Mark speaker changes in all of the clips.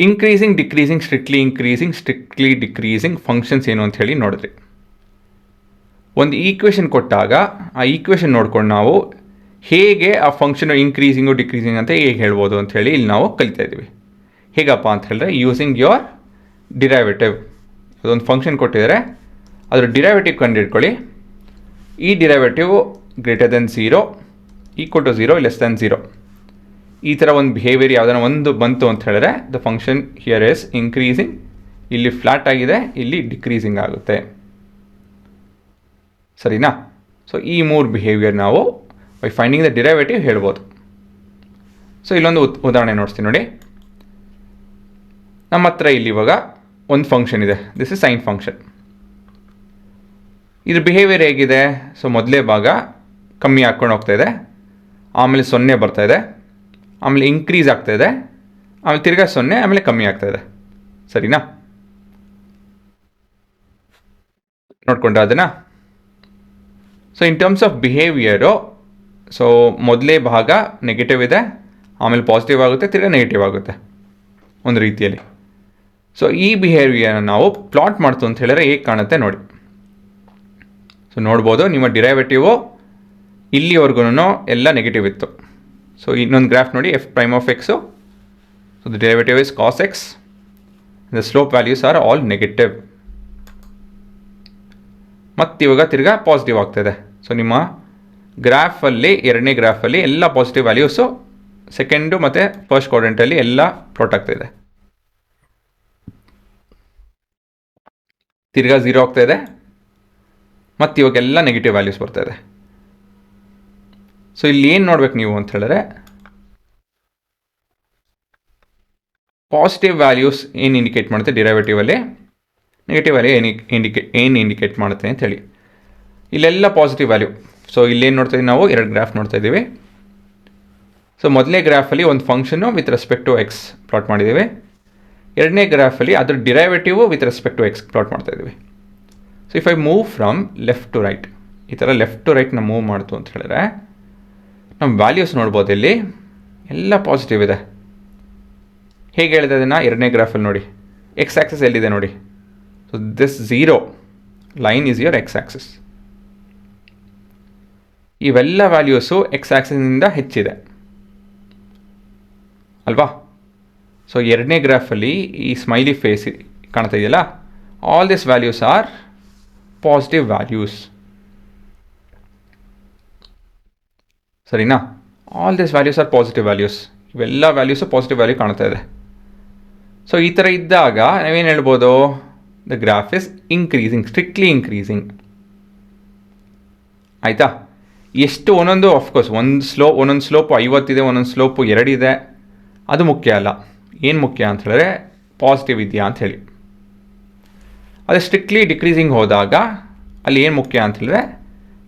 Speaker 1: Increasing, decreasing, strictly decreasing functions ಏನು ಅಂತ ಹೇಳಿ ನೋಡಿದ್ರಿ. ಒಂದು ಈಕ್ವೇಷನ್ ಕೊಟ್ಟಾಗ ಆ ಈಕ್ವೇಷನ್ ನೋಡ್ಕೊಂಡು ನಾವು ಹೇಗೆ ಆ ಫಂಕ್ಷನ್ ಇನ್ಕ್ರೀಸಿಂಗು ಡಿಕ್ರೀಸಿಂಗ್ ಅಂತ ಹೇಗೆ ಹೇಳ್ಬೋದು ಅಂತ ಹೇಳಿ ಇಲ್ಲಿ ನಾವು ಕಲಿತಾ ಇದ್ದೀವಿ. ಹೇಗಪ್ಪ ಅಂತ ಹೇಳಿದ್ರೆ ಯೂಸಿಂಗ್ ಯೋರ್ ಡಿರೈವೇಟಿವ್. ಅದೊಂದು ಫಂಕ್ಷನ್ ಕೊಟ್ಟಿದ್ದಾರೆ, ಅದರ ಡಿರೈವೇಟಿವ್ ಕಂಡುಹಿಡ್ಕೊಳ್ಳಿ. ಈ derivative greater than 0, equal to 0, less than 0. ಈ ಥರ ಒಂದು ಬಿಹೇವಿಯರ್ ಯಾವುದಾರ ಒಂದು ಬಂತು ಅಂತ ಹೇಳಿದ್ರೆ the function here is increasing. ಇಲ್ಲಿ ಫ್ಲಾಟ್ ಆಗಿದೆ, ಇಲ್ಲಿ ಡಿಕ್ರೀಸಿಂಗ್ ಆಗುತ್ತೆ. ಸರಿನಾ? ಸೊ ಈ 3 ಬಿಹೇವಿಯರ್ ನಾವು ಬೈ ಫೈಂಡಿಂಗ್ ದ ಡಿರೈವೇಟಿವ್ ಹೇಳ್ಬೋದು. ಸೊ ಇಲ್ಲೊಂದು ಉದಾಹರಣೆ ನೋಡ್ತೀನಿ ನೋಡಿ. ನಮ್ಮ ಹತ್ರ ಇಲ್ಲಿ ಇವಾಗ ಒಂದು ಫಂಕ್ಷನ್ ಇದೆ, ದಿಸ್ ಇಸ್ ಸೈನ್ ಫಂಕ್ಷನ್. ಇದ್ರ ಬಿಹೇವಿಯರ್ ಹೇಗಿದೆ? ಸೊ ಮೊದಲೇ ಭಾಗ ಕಮ್ಮಿ ಹಾಕ್ಕೊಂಡು ಹೋಗ್ತಾಯಿದೆ, ಆಮೇಲೆ 0 ಬರ್ತಾಯಿದೆ, ಆಮೇಲೆ ಇನ್ಕ್ರೀಸ್ ಆಗ್ತಾಯಿದೆ, ಆಮೇಲೆ ತಿರ್ಗಾ 0, ಆಮೇಲೆ ಕಮ್ಮಿ ಆಗ್ತಾಯಿದೆ. ಸರಿನಾ? ನೋಡ್ಕೊಂಡ್ರೆ ಅದನ್ನು. So in terms of behaviour, so ಮೊದಲೇ ಭಾಗ ನೆಗೆಟಿವ್ ಇದೆ, ಆಮೇಲೆ ಪಾಸಿಟಿವ್ ಆಗುತ್ತೆ, ತಿರ್ಗಾ ನೆಗೆಟಿವ್ ಆಗುತ್ತೆ ಒಂದು ರೀತಿಯಲ್ಲಿ. ಸೊ ಈ ಬಿಹೇವಿಯರ್ನ ನಾವು ಪ್ಲಾಟ್ ಮಾಡ್ತು ಅಂತ ಹೇಳಿದ್ರೆ ಹೇಗೆ ಕಾಣುತ್ತೆ ನೋಡಿ. ಸೊ ನೋಡ್ಬೋದು, ನಿಮ್ಮ ಡಿರೈವೇಟಿವು ಇಲ್ಲಿವರೆಗೂ ಎಲ್ಲ ನೆಗೆಟಿವ್ ಇತ್ತು. ಸೊ ಇನ್ನೊಂದು ಗ್ರಾಫ್ ನೋಡಿ, f prime of x. So the derivative is cos x, the slope values are all negative. ಮತ್ತು ಇವಾಗ ತಿರ್ಗಾ ಪಾಸಿಟಿವ್ ಆಗ್ತಾಯಿದೆ. ಸೊ ನಿಮ್ಮ ಗ್ರಾಫಲ್ಲಿ, ಎರಡನೇ ಗ್ರಾಫಲ್ಲಿ ಎಲ್ಲ ಪಾಸಿಟಿವ್ ವ್ಯಾಲ್ಯೂಸು ಸೆಕೆಂಡು ಮತ್ತು ಫಸ್ಟ್ ಕ್ವಾಡ್ರೆಂಟಲ್ಲಿ ಎಲ್ಲ ಪ್ಲಾಟ್ ಆಗ್ತಾಯಿದೆ. ತಿರ್ಗಾ 0 ಆಗ್ತಾಯಿದೆ, ಮತ್ತು ಇವಾಗೆಲ್ಲ ನೆಗೆಟಿವ್ ವ್ಯಾಲ್ಯೂಸ್ ಬರ್ತಾಯಿದೆ. ಸೊ ಇಲ್ಲಿ ಏನು ನೋಡ್ಬೇಕು ನೀವು ಅಂತ ಹೇಳಿದ್ರೆ, ಪಾಸಿಟಿವ್ ವ್ಯಾಲ್ಯೂಸ್ ಏನು ಇಂಡಿಕೇಟ್ ಮಾಡುತ್ತೆ ಡಿರೈವೇಟಿವಲ್ಲಿ, ನೆಗೆಟಿವ್ ವ್ಯಾಲ್ಯೂ ಏನು ಇಂಡಿಕೇಟ್ ಮಾಡುತ್ತೆ ಅಂತ ಹೇಳಿ. ಇಲ್ಲೆಲ್ಲ ಪಾಸಿಟಿವ್ ವ್ಯಾಲ್ಯೂ. ಸೊ ಇಲ್ಲೇನು ನೋಡ್ತಾ ಇದ್ದೀವಿ ನಾವು, 2 ಗ್ರಾಫ್ ನೋಡ್ತಾ ಇದ್ದೀವಿ. ಸೊ ಮೊದಲನೇ ಗ್ರಾಫಲ್ಲಿ ಒಂದು ಫಂಕ್ಷನ್ನು with respect to x plot ಮಾಡಿದ್ದೀವಿ. ಎರಡನೇ ಗ್ರಾಫಲ್ಲಿ ಅದ್ರ derivative with respect to x plot ಮಾಡ್ತಾ ಇದ್ದೀವಿ. So if I move from left to right, ಈ ಥರ ಲೆಫ್ಟ್ ಟು ರೈಟ್ನ ಮೂವ್ ಮಾಡ್ತು ಅಂತ ಹೇಳಿದ್ರೆ ನಮ್ಮ ವ್ಯಾಲ್ಯೂಸ್ ನೋಡ್ಬೋದು, ಇಲ್ಲಿ ಎಲ್ಲ ಪಾಸಿಟಿವ್ ಇದೆ. ಹೇಗೆ ಹೇಳಿದೆ ಅದನ್ನು? ಎರಡನೇ ಗ್ರಾಫಲ್ಲಿ ನೋಡಿ, ಎಕ್ಸ್ ಆ್ಯಕ್ಸಸ್ ಎಲ್ಲಿದೆ ನೋಡಿ. So this 0 line is your X access. ಇವೆಲ್ಲ ವ್ಯಾಲ್ಯೂಸು ಎಕ್ಸ್ ಆ್ಯಕ್ಸಸ್ನಿಂದ ಹೆಚ್ಚಿದೆ ಅಲ್ವಾ? ಸೊ ಎರಡನೇ ಗ್ರಾಫಲ್ಲಿ ಈ ಸ್ಮೈಲಿ ಫೇಸ್ ಕಾಣ್ತಾ ಇದೆಯಲ್ಲ, all this values are positive values. ಸರಿನಾ? All this values are positive values. ಇವೆಲ್ಲ ವ್ಯಾಲ್ಯೂಸು ಪಾಸಿಟಿವ್ ವ್ಯಾಲ್ಯೂ ಕಾಣ್ತಾ ಇದೆ. ಸೊ ಈ ಥರ ಇದ್ದಾಗ ನಾವೇನು ಹೇಳ್ಬೋದು, the graph is increasing, strictly increasing. ಆಯಿತಾ? ಎಷ್ಟು ಒಂದೊಂದು ಆಫ್ಕೋರ್ಸ್ ಒಂದೊಂದು ಸ್ಲೋಪು 50 ಇದೆ, ಒಂದೊಂದು ಸ್ಲೋಪು 2 ಇದೆ, ಅದು ಮುಖ್ಯ ಅಲ್ಲ. ಏನು ಮುಖ್ಯ ಅಂತ ಹೇಳಿದ್ರೆ ಪಾಸಿಟಿವ್ ಇದೆಯಾ ಅಂಥೇಳಿ. ಅದು ಸ್ಟ್ರಿಕ್ಟ್ಲಿ ಡಿಕ್ರೀಸಿಂಗ್ ಹೋದಾಗ ಅಲ್ಲಿ ಏನು ಮುಖ್ಯ ಅಂತ ಹೇಳಿದ್ರೆ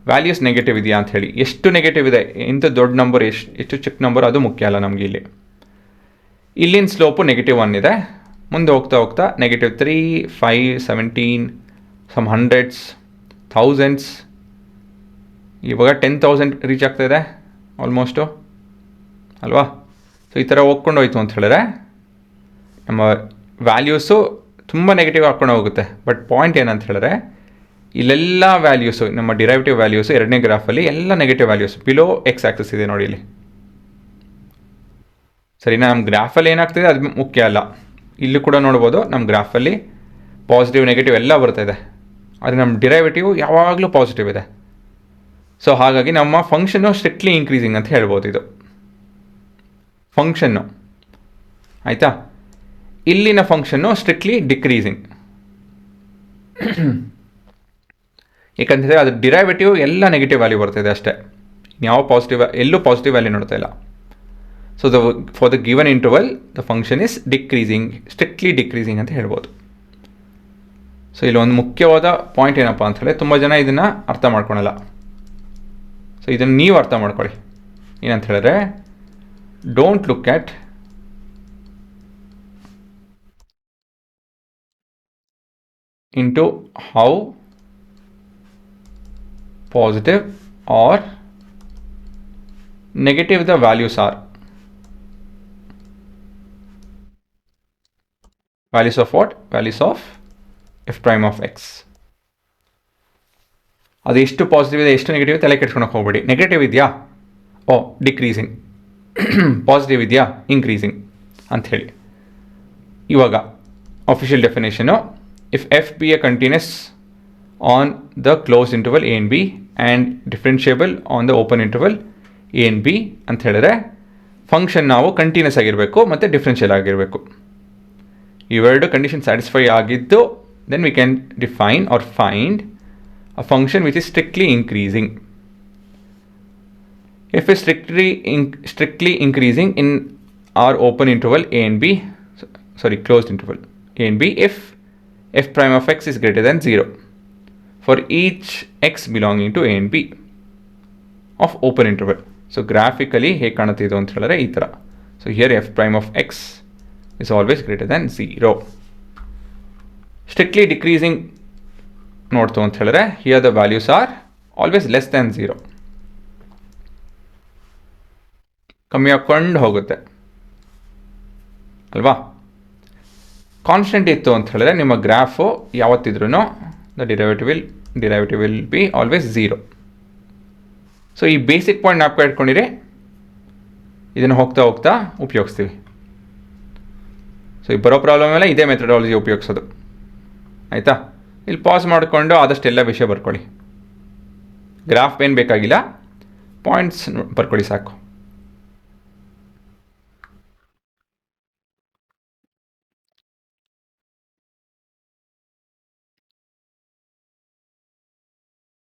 Speaker 1: ವ್ಯಾಲ್ಯೂಸ್ ನೆಗೆಟಿವ್ ಇದೆಯಾ ಅಂಥೇಳಿ. ಎಷ್ಟು ನೆಗೆಟಿವ್ ಇದೆ, ಇಂಥ ದೊಡ್ಡ ನಂಬರ್ ಎಷ್ಟು ಚಿಕ್ಕ ನಂಬರ್, ಅದು ಮುಖ್ಯ ಅಲ್ಲ ನಮಗೆ. ಇಲ್ಲಿನ ಸ್ಲೋಪು -1 ಇದೆ, ಮುಂದೆ ಹೋಗ್ತಾ ಹೋಗ್ತಾ -3, 5, 17, ಸಮ್ ಹಂಡ್ರೆಡ್ಸ್, ಥೌಸಂಡ್ಸ್, ಇವಾಗ 10,000 ರೀಚ್ ಆಗ್ತಾಯಿದೆ ಆಲ್ಮೋಸ್ಟು ಅಲ್ವಾ? ಸೊ ಈ ಥರ ಹೋಗ್ಕೊಂಡು ಹೋಯ್ತು ಅಂತ ಹೇಳಿದ್ರೆ ನಮ್ಮ ವ್ಯಾಲ್ಯೂಸು ತುಂಬ ನೆಗೆಟಿವ್ ಹಾಕ್ಕೊಂಡು ಹೋಗುತ್ತೆ. ಬಟ್ ಪಾಯಿಂಟ್ ಏನಂತ ಹೇಳಿದ್ರೆ ಇಲ್ಲೆಲ್ಲ ವ್ಯಾಲ್ಯೂಸು, ನಮ್ಮ ಡಿರೈವೇಟಿವ್ ವ್ಯಾಲ್ಯೂಸು ಎರಡನೇ ಗ್ರಾಫಲ್ಲಿ ಎಲ್ಲ negative values below X access ಇದೆ ನೋಡಿ ಇಲ್ಲಿ. ಸರಿನಾ? ನಮ್ಮ ಗ್ರಾಫಲ್ಲಿ ಏನಾಗ್ತಿದೆ ಅದು ಮುಖ್ಯ ಅಲ್ಲ. ಇಲ್ಲೂ ಕೂಡ ನೋಡ್ಬೋದು, ನಮ್ಮ ಗ್ರಾಫಲ್ಲಿ ಪಾಸಿಟಿವ್ ನೆಗೆಟಿವ್ ಎಲ್ಲ ಬರ್ತಾಯಿದೆ, ಆದರೆ ನಮ್ಮ ಡಿರೈವೇಟಿವ್ ಯಾವಾಗಲೂ ಪಾಸಿಟಿವ್ ಇದೆ. ಸೊ ಹಾಗಾಗಿ ನಮ್ಮ ಫಂಕ್ಷನ್ನು ಸ್ಟ್ರಿಕ್ಟ್ಲಿ ಇನ್ಕ್ರೀಸಿಂಗ್ ಅಂತ ಹೇಳ್ಬೋದು. ಇದು ಫಂಕ್ಷನ್ನು ಆಯಿತಾ? ಇಲ್ಲಿನ ಫಂಕ್ಷನ್ನು ಸ್ಟ್ರಿಕ್ಟ್ಲಿ ಡಿಕ್ರೀಸಿಂಗ್. ಏಕೆಂದರೆ ಅದು ಡಿರೈವೇಟಿವ್ ಎಲ್ಲ ನೆಗೆಟಿವ್ ವ್ಯಾಲ್ಯೂ ಬರ್ತಾಯಿದೆ ಅಷ್ಟೇ, ಯಾವ ಪಾಸಿಟಿವ್ ಎಲ್ಲೂ ಪಾಸಿಟಿವ್ ವ್ಯಾಲ್ಯೂ ನೋಡ್ತಾ ಇಲ್ಲ. So for the given interval the function is decreasing, strictly decreasing ಅಂತ ಹೇಳ್ಬೋದು. ಸೊ ಇಲ್ಲಿ ಒಂದು ಮುಖ್ಯವಾದ ಪಾಯಿಂಟ್ ಏನಪ್ಪ ಅಂತ ಹೇಳಿ, ತುಂಬ ಜನ ಇದನ್ನು ಅರ್ಥ ಮಾಡ್ಕೊಳಲ್ಲ. ಸೊ ಇದನ್ನು ನೀವು ಅರ್ಥ ಮಾಡ್ಕೊಳ್ಳಿ. ಏನಂತ ಹೇಳಿದ್ರೆ, don't look at into how positive or negative the values are. Values of what? Values of f prime of x. ಅದು ಎಷ್ಟು ಪಾಸಿಟಿವ್ ಇದೆ ಎಷ್ಟು ನೆಗೆಟಿವ್ ತಲೆ ಕೆಡ್ಸ್ಕೊಳಕ್ಕೆ ಹೋಗ್ಬೇಡಿ. ನೆಗೆಟಿವ್ ಇದೆಯಾ? ಓ ಡಿಕ್ರೀಸಿಂಗ್. ಪಾಸಿಟಿವ್ ಇದೆಯಾ? ಇನ್ಕ್ರೀಸಿಂಗ್ ಅಂಥೇಳಿ. ಇವಾಗ official definition, if f be a continuous on the close interval a and b and differentiable on the open interval a and b ಅಂತ ಹೇಳಿದ್ರೆ ಫಂಕ್ಷನ್ ನಾವು ಕಂಟಿನ್ಯೂಸ್ ಆಗಿರಬೇಕು ಮತ್ತು ಡಿಫ್ರೆನ್ಷಿಯಲ್ ಆಗಿರಬೇಕು. ಇವೆರಡು ಕಂಡೀಷನ್ ಸ್ಯಾಟಿಸ್ಫೈ ಆಗಿದ್ದು then we can define or find a function which is strictly increasing. If it's strictly increasing in our open interval a and b, closed interval a and b, if f prime of x is greater than 0 for each x belonging to a and b of open interval. So graphically ಹೇಗೆ ಕಾಣುತ್ತಿದೆ ಅಂತ ಹೇಳಿದ್ರೆ ಈ ಥರ. So here f prime of x is always greater than 0. Strictly decreasing ನೋಡ್ತು ಅಂತ ಹೇಳಿದ್ರೆ here the values are always less than 0. ಕಮ್ಮಿ ಹಾಕ್ಕೊಂಡು ಹೋಗುತ್ತೆ ಅಲ್ವಾ? ಕಾನ್ಸ್ಟೆಂಟ್ ಇತ್ತು ಅಂತ ಹೇಳಿದ್ರೆ ನಿಮ್ಮ ಗ್ರಾಫು ಯಾವತ್ತಿದ್ರೂ the derivative will be always 0. So ಈ ಬೇಸಿಕ್ ಪಾಯಿಂಟ್ ಜ್ಞಾಪಕ ಇಟ್ಕೊಂಡಿರಿ, ಇದನ್ನು ಹೋಗ್ತಾ ಹೋಗ್ತಾ ಉಪಯೋಗಿಸ್ತೀವಿ. ಸೊ ಈ ಬರೋ ಪ್ರಾಬ್ಲಮ್ ಎಲ್ಲ ಇದೇ ಮೆಥಡಾಲಜಿ ಉಪಯೋಗಿಸೋದು. ಆಯಿತಾ? ಇಲ್ಲಿ ಪಾಸ್ ಮಾಡಿಕೊಂಡು ಆದಷ್ಟೆಲ್ಲ ವಿಷಯ ಬರ್ಕೊಳ್ಳಿ. ಗ್ರಾಫ್ ಏನು ಬೇಕಾಗಿಲ್ಲ, ಪಾಯಿಂಟ್ಸ್ ಬರ್ಕೊಳ್ಳಿ ಸಾಕು.